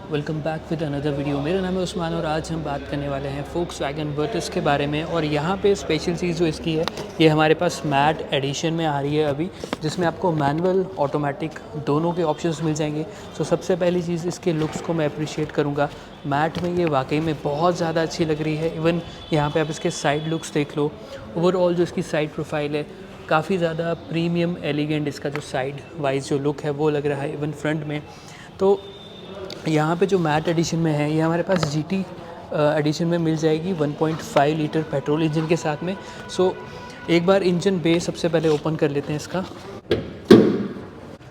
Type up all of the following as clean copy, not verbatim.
Welcome back with another video. मेरा नाम है उस्मान और आज हम बात करने वाले हैं फोक्सवैगन वर्टिस के बारे में। और यहाँ पे स्पेशल चीज़ जो इसकी है, ये हमारे पास मैट एडिशन में आ रही है अभी, जिसमें आपको मैनुअल ऑटोमेटिक दोनों के ऑप्शंस मिल जाएंगे। तो सबसे पहली चीज़, इसके लुक्स को मैं अप्रिशिएट करूँगा। मैट में ये वाकई में बहुत ज़्यादा अच्छी लग रही है। इवन यहाँ पर आप इसके साइड लुक्स देख लो, ओवरऑल जो इसकी साइड प्रोफाइल है काफ़ी ज़्यादा प्रीमियम एलिगेंट, इसका जो साइड वाइज जो लुक है वो लग रहा है। इवन फ्रंट में तो यहाँ पे जो मैट एडिशन में है, ये हमारे पास GT एडिशन में मिल जाएगी 1.5 लीटर पेट्रोल इंजन के साथ में। सो एक बार इंजन बे सबसे पहले ओपन कर लेते हैं इसका।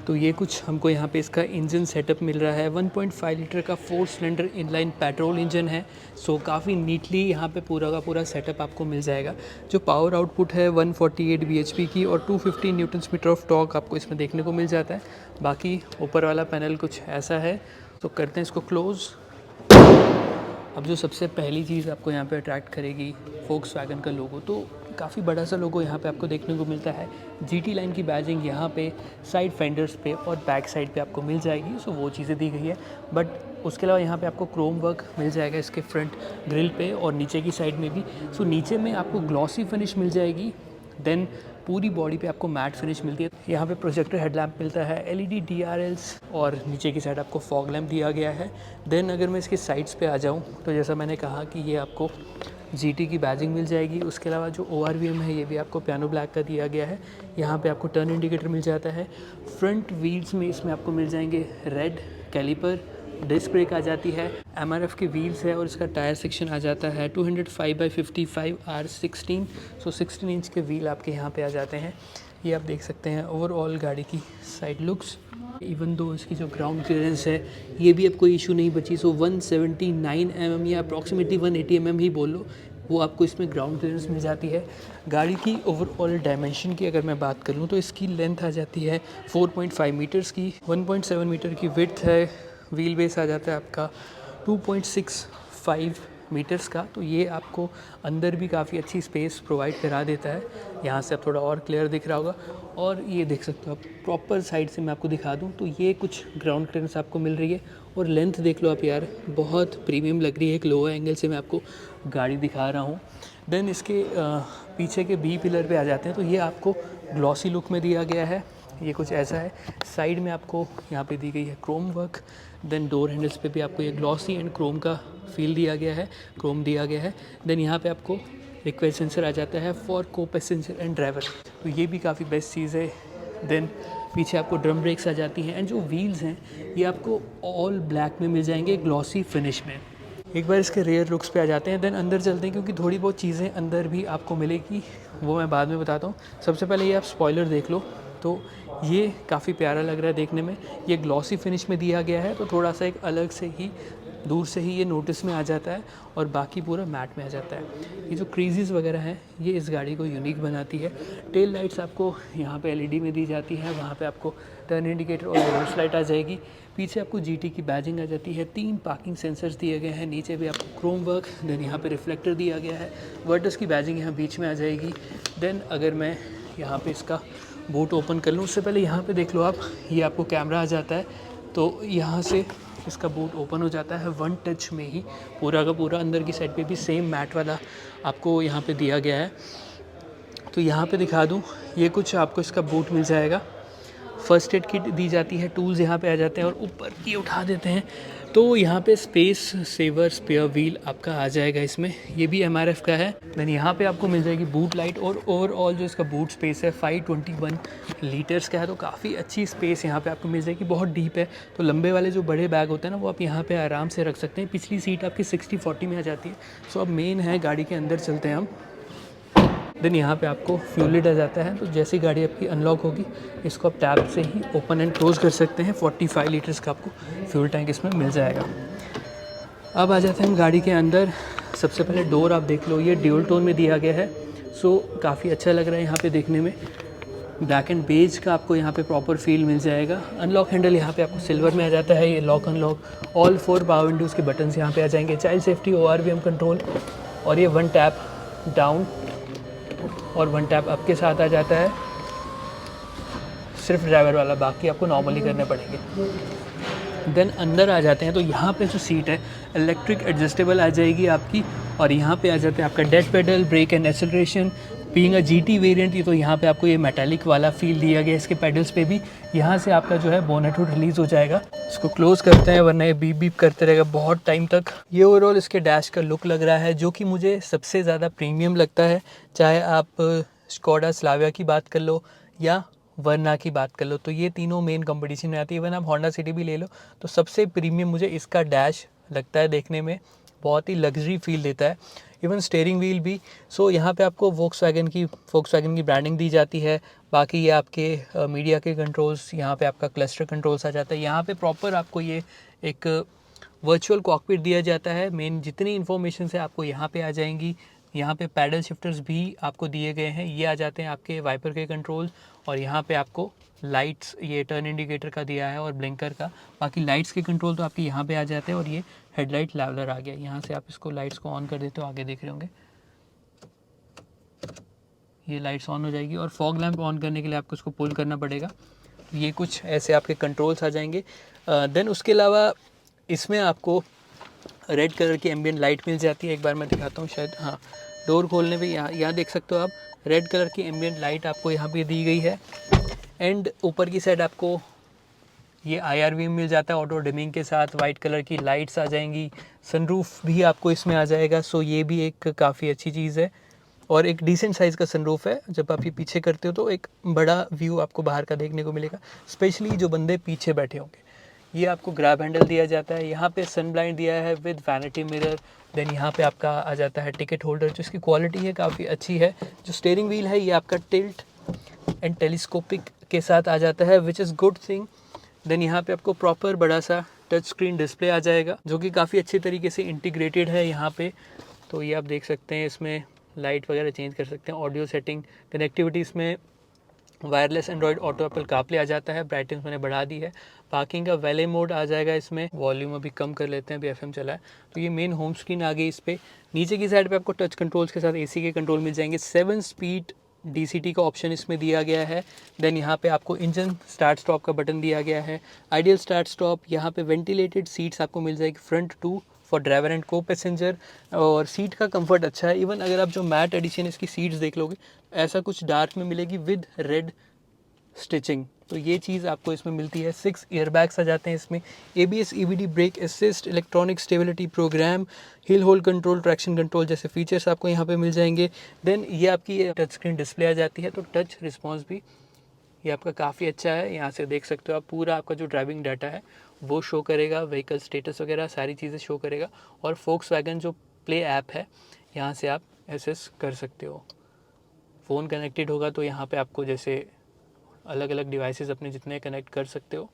तो ये कुछ हमको यहाँ पे इसका इंजन सेटअप मिल रहा है। 1.5 लीटर का 4 सिलेंडर इनलाइन पेट्रोल इंजन है। सो काफ़ी नीटली यहाँ पे पूरा का पूरा सेटअप आपको मिल जाएगा। जो पावर आउटपुट है 148 bhp की और 250 न्यूटन मीटर ऑफ टॉर्क आपको इसमें देखने को मिल जाता है। बाकी ऊपर वाला पैनल कुछ ऐसा है। तो करते हैं इसको क्लोज़। अब जो सबसे पहली चीज़ आपको यहाँ पे अट्रैक्ट करेगी, फोक्सवैगन का लोगो। तो काफ़ी बड़ा सा लोगो यहाँ पे आपको देखने को मिलता है। GT लाइन की बैजिंग यहाँ पे साइड फेंडर्स पे और बैक साइड पे आपको मिल जाएगी। सो वो चीज़ें दी गई है। बट उसके अलावा यहाँ पे आपको क्रोम वर्क मिल जाएगा इसके फ्रंट ग्रिल पे और नीचे की साइड में भी। सो नीचे में आपको ग्लॉसी फिनिश मिल जाएगी। देन पूरी बॉडी पे आपको मैट फिनिश मिलती है। यहाँ पे प्रोजेक्टर हेडलैम्प मिलता है, LED DRLs और नीचे की साइड आपको फॉग लैम्प दिया गया है। देन अगर मैं इसके साइड्स पे आ जाऊँ तो जैसा मैंने कहा कि ये आपको GT की बैजिंग मिल जाएगी। उसके अलावा जो ORVM है, ये भी आपको पियानो ब्लैक का दिया गया है। यहाँ पे आपको टर्न इंडिकेटर मिल जाता है। फ्रंट व्हील्स में इसमें आपको मिल जाएंगे रेड कैलिपर, डिस्क ब्रेक आ जाती है, MRF के व्हील्स है और इसका टायर सेक्शन आ जाता है 205/55 R16। सो 16 इंच के व्हील आपके यहाँ पे आ जाते हैं। ये आप देख सकते हैं ओवरऑल गाड़ी की साइड लुक्स। इवन दो इसकी जो ग्राउंड क्लियरेंस है, ये भी अब कोई इशू नहीं बची। सो 179 mm या अप्रॉक्सीमेटली 180 mm ही बोल लो, वो आपको इसमें ग्राउंड क्लियरेंस मिल जाती है। गाड़ी की ओवरऑल डायमेंशन की अगर मैं बात करूँ तो इसकी लेंथ आ जाती है 4.5 मीटर्स की, 1.7 मीटर की विड्थ है। व्हील बेस आ जाता है आपका 2.65 मीटर्स का। तो ये आपको अंदर भी काफ़ी अच्छी स्पेस प्रोवाइड करा देता है। यहाँ से आप थोड़ा और क्लियर दिख रहा होगा। और ये देख सकते हो आप, प्रॉपर साइड से मैं आपको दिखा दूँ तो ये कुछ ग्राउंड क्लियरेंस आपको मिल रही है। और लेंथ देख लो आप यार, बहुत प्रीमियम लग रही है। एक लोअर एंगल से मैं आपको गाड़ी दिखा रहा हूँ। देन इसके पीछे के B पिलर पे आ जाते हैं। तो ये आपको ग्लॉसी लुक में दिया गया है। ये कुछ ऐसा है। साइड में आपको यहाँ पे दी गई है chrome work. Then door handles पे भी आपको ये ग्लॉसी एंड क्रोम का फील दिया गया है, क्रोम दिया गया है। देन यहाँ पे आपको रिक्वेस्ट सेंसर आ जाता है फॉर को पैसेंजर एंड ड्राइवर। तो ये भी काफ़ी बेस्ट चीज़ है। देन पीछे आपको ड्रम ब्रेक्स आ जाती हैं एंड जो व्हील्स हैं ये आपको ऑल ब्लैक में मिल जाएंगे, ग्लॉसी फिनिश में। एक बार इसके रेयर लुक्स पे आ जाते हैं। देन अंदर चलते हैं क्योंकि थोड़ी बहुत चीज़ें अंदर भी आपको मिलेगी, वो मैं बाद में बताता हूँ। सबसे पहले ये आप स्पॉइलर देख लो, तो ये काफ़ी प्यारा लग रहा है देखने में। ये ग्लॉसी फिनिश में दिया गया है, तो थोड़ा सा एक अलग से ही दूर से ही ये नोटिस में आ जाता है और बाकी पूरा मैट में आ जाता है। ये जो क्रीजेस वगैरह हैं, ये इस गाड़ी को यूनिक बनाती है। टेल लाइट्स आपको यहाँ पे LED में दी जाती है, वहाँ पे आपको टर्न इंडिकेटर और रिवर्स लाइट आ जाएगी। पीछे आपको GT की बैजिंग आ जाती है। 3 पार्किंग सेंसर्स दिए गए हैं। नीचे भी आपको क्रोम वर्क, देन यहाँ पे रिफ्लेक्टर दिया गया है। वर्टिस की बैजिंग यहाँ बीच में आ जाएगी। देन अगर मैं यहाँ पे इसका बूट ओपन कर लूँ, उससे पहले यहाँ पे देख लो आप, ये आपको कैमरा आ जाता है। तो यहाँ से इसका बूट ओपन हो जाता है 1 टच में ही। पूरा का पूरा अंदर की साइड पे भी सेम मैट वाला आपको यहाँ पे दिया गया है। तो यहाँ पे दिखा दूँ, ये कुछ आपको इसका बूट मिल जाएगा। फर्स्ट एड किट दी जाती है, टूल्स यहाँ पे आ जाते हैं और ऊपर की उठा देते हैं तो यहाँ पे स्पेस सेवर स्पेयर व्हील आपका आ जाएगा इसमें। ये भी MRF का है। देन यहाँ पे आपको मिल जाएगी बूट लाइट और ओवरऑल जो इसका बूट स्पेस है 521 लीटर्स का है। तो काफ़ी अच्छी स्पेस यहाँ पे आपको मिल जाएगी, बहुत डीप है। तो लंबे वाले जो बड़े बैग होते हैं ना, वो आप यहाँ पे आराम से रख सकते हैं। पिछली सीट आपकी 60-40 में आ जाती है। सो अब मेन है, गाड़ी के अंदर चलते हैं हम। देन यहाँ पे आपको फ्यूल लिड आ जाता है। तो जैसे ही गाड़ी आपकी अनलॉक होगी, इसको आप टैब से ही ओपन एंड क्लोज़ कर सकते हैं। 45 लीटर्स का आपको फ्यूल टैंक इसमें मिल जाएगा। अब आ जाते हैं हम गाड़ी के अंदर। सबसे पहले डोर आप देख लो, ये ड्यूल टोन में दिया गया है। सो काफ़ी अच्छा लग रहा है यहाँ पे देखने में। ब्लैक एंड बेज का आपको यहाँ पे प्रॉपर फील मिल जाएगा। अनलॉक हैंडल यहाँ पे आपको सिल्वर में आ जाता है। ये lock unlock, all 4 power Windows के बटन्स यहाँ पे आ जाएंगे। चाइल्ड सेफ्टी, ORVM कंट्रोल और ये 1 टैप डाउन और 1 टैप अप के साथ आ जाता है। सिर्फ ड्राइवर वाला, बाकी आपको नॉर्मली करने पड़ेंगे। देन अंदर आ जाते हैं तो यहाँ पे जो सीट है इलेक्ट्रिक एडजस्टेबल आ जाएगी आपकी, और यहाँ पे आ जाते हैं आपका dead pedal, brake and acceleration. Being a GT variant तो यहाँ पे आपको ये मेटालिक वाला फील दिया गया है इसके पेडल्स पे भी। यहाँ से आपका जो है बोनेट हुड रिलीज़ हो जाएगा। इसको क्लोज़ करते हैं वरना ये बीप बीप करते रहेगा बहुत टाइम तक। ये ओवरऑल इसके डैश का लुक लग रहा है जो कि मुझे सबसे ज़्यादा प्रीमियम लगता है। चाहे आप स्कोडा स्लाविया की बात कर लो या वर्ना की बात कर लो, तो ये तीनों मेन कंपटीशन में आती है। इवन आप होंडा सिटी भी ले लो तो सबसे प्रीमियम मुझे इसका डैश लगता है देखने में, बहुत ही लग्जरी फील देता है। इवन स्टीयरिंग व्हील भी। सो यहाँ पे आपको वोक्सवैगन की ब्रांडिंग दी जाती है। बाकी ये आपके मीडिया के कंट्रोल्स, यहाँ पे आपका क्लस्टर कंट्रोल्स आ जाता है। यहाँ पे प्रॉपर आपको ये एक वर्चुअल कॉकपिट दिया जाता है। मेन जितनी इन्फॉर्मेशन है आपको यहाँ पे आ जाएंगी। यहाँ पे पैडल शिफ्टर्स भी आपको दिए गए हैं, ये आ जाते हैं आपके वाइपर के कंट्रोल। और यहाँ पे आपको लाइट्स, ये टर्न इंडिकेटर का दिया है और ब्लिंकर का। बाकी लाइट्स के कंट्रोल तो आपके यहाँ पे आ जाते हैं। और ये हेडलाइट लेवलर आ गया, यहाँ से आप इसको लाइट्स को ऑन कर देते हो, आगे देख रहे होंगे ये लाइट्स ऑन हो जाएगी। और फॉग लैंप ऑन करने के लिए आपको इसको पुल करना पड़ेगा। ये कुछ ऐसे आपके कंट्रोल्स आ जाएंगे। देन उसके अलावा इसमें आपको रेड कलर की एम्बियंट लाइट मिल जाती है। एक बार मैं दिखाता हूँ शायद, हाँ, डोर खोलने पे यहाँ देख सकते हो आप, रेड कलर की एम्बियंट लाइट आपको यहाँ पे दी गई है। एंड ऊपर की साइड आपको ये IRV मिल जाता है ऑटो डिमिंग के साथ। वाइट कलर की लाइट्स आ जाएंगी। सनरूफ भी आपको इसमें आ जाएगा। सो ये भी एक काफ़ी अच्छी चीज़ है और एक डिसेंट साइज़ का सनरूफ है। जब आप ये पीछे करते हो तो एक बड़ा व्यू आपको बाहर का देखने को मिलेगा, स्पेशली जो बंदे पीछे बैठे होंगे। ये आपको ग्रैब हैंडल दिया जाता है। यहाँ पे सन ब्लाइंड दिया है विद वैनिटी मिरर। देन यहाँ पे आपका आ जाता है टिकट होल्डर, जो इसकी क्वालिटी है काफ़ी अच्छी है। जो स्टीयरिंग व्हील है ये आपका टिल्ट एंड टेलीस्कोपिक के साथ आ जाता है, which is good thing. Then यहाँ पे आपको प्रॉपर बड़ा सा टच स्क्रीन डिस्प्ले आ जाएगा जो कि काफ़ी अच्छे तरीके से इंटीग्रेटेड है यहाँ पे। तो ये आप देख सकते हैं, इसमें लाइट वगैरह चेंज कर सकते हैं। ऑडियो सेटिंग, कनेक्टिविटी इसमें wireless Android Auto Apple CarPlay आ जाता है। ब्राइटनेस मैंने बढ़ा दी है। पार्किंग का वैले मोड आ जाएगा इसमें। वॉल्यूम अभी कम कर लेते हैं, अभी FM चला है। तो ये मेन होम स्क्रीन आ गई इस पर। नीचे की साइड पे आपको टच कंट्रोल्स के साथ AC के कंट्रोल मिल जाएंगे। 7 स्पीड DCT का ऑप्शन इसमें दिया गया है। देन यहाँ पे आपको इंजन स्टार्ट स्टॉप का बटन दिया गया है। आइडियल स्टार्ट स्टॉप, यहाँ पे वेंटिलेटेड सीट्स आपको मिल जाएगी front two for driver and co-passenger. और सीट का कंफर्ट अच्छा है। इवन अगर आप जो मैट एडिशन इसकी सीट्स देख लोगे, ऐसा कुछ डार्क में मिलेगी विद रेड स्टिचिंग। तो ये चीज़ आपको इसमें मिलती है। 6 एयरबैग्स आ जाते हैं इसमें। ABS, EBD, brake assist, electronic stability programme, hill hold control, traction control जैसे फीचर्स आपको यहाँ पे मिल जाएंगे। देन ये आपकी टच स्क्रीन डिस्प्ले आ जाती है। तो टच रिस्पॉन्स भी ये आपका काफ़ी अच्छा है। यहाँ से देख सकते हो आप, पूरा आपका जो ड्राइविंग डाटा है वो शो करेगा, व्हीकल स्टेटस वगैरह सारी चीज़ें शो करेगा। और फोक्सवैगन जो प्ले ऐप है, यहाँ से आप एक्सेस कर सकते हो। फ़ोन कनेक्टेड होगा तो यहाँ पे आपको जैसे अलग अलग डिवाइसेस अपने जितने कनेक्ट कर सकते हो।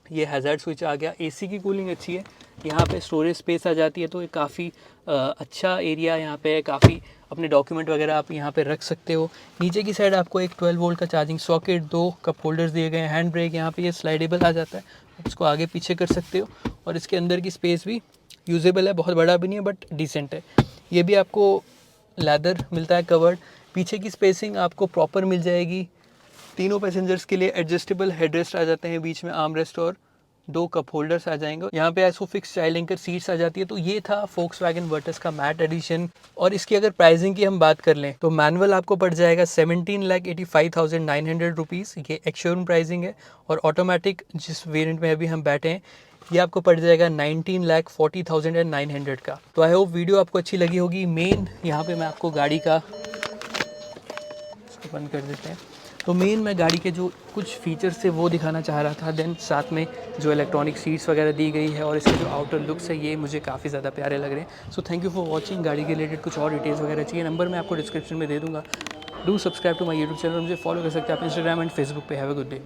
ये हैज़ार्ड स्विच आ गया। AC की कूलिंग अच्छी है। यहाँ पे स्टोरेज स्पेस आ जाती है। तो ये काफ़ी अच्छा एरिया यहाँ पे है। काफ़ी अपने डॉक्यूमेंट वगैरह आप यहाँ पे रख सकते हो। नीचे की साइड आपको एक 12 वोल्ट का चार्जिंग सॉकेट, 2 कप होल्डर्स दिए गए हैं। हैंड ब्रेक यहाँ पे ये स्लाइडेबल आ जाता है, आप इसको आगे पीछे कर सकते हो। और इसके अंदर की स्पेस भी यूजेबल है, बहुत बड़ा भी नहीं है बट डिसेंट है। ये भी आपको लेदर मिलता है कवर्ड। पीछे की स्पेसिंग आपको प्रॉपर मिल जाएगी। तीनों पैसेंजर्स के लिए एडजस्टेबल हेडरेस्ट आ जाते हैं, बीच में आर्म रेस्ट और 2 कप होल्डर्स आ जाएंगे। यहाँ पे आइसोफिक्स चाइल्ड एंकर सीट्स आ जाती है। तो ये था फोक्सवैगन वर्टस का मैट एडिशन। और इसकी अगर प्राइसिंग की हम बात कर लें तो मैनुअल आपको पड़ जाएगा 17,85,900 रुपीज़, ये एक्स-शोरूम प्राइसिंग है। और ऑटोमेटिक जिस वेरिएंट में अभी हम बैठे हैं ये आपको पड़ जाएगा 19,40,900 का। तो आई होप वीडियो आपको अच्छी लगी होगी। मेन यहाँ पे मैं आपको गाड़ी का, इसको बंद कर देते हैं। तो मेन मैं गाड़ी के जो कुछ फीचर्स थे वो दिखाना चाह रहा था। देन साथ में जो इलेक्ट्रॉनिक सीट्स वगैरह दी गई है और इसके जो आउटर लुक्स है ये मुझे काफ़ी ज़्यादा प्यारे लग रहे हैं। So thank you for watching. गाड़ी के रिलेटेड कुछ और डिटेल्स वगैरह चाहिए, नंबर मैं आपको डिस्क्रिप्शन में दे दूँगा। Do subscribe to my YouTube channel. मुझे फॉलो कर सकते हैं आप इंस्टाग्राम एंड फेसबुक पे। Have a good day.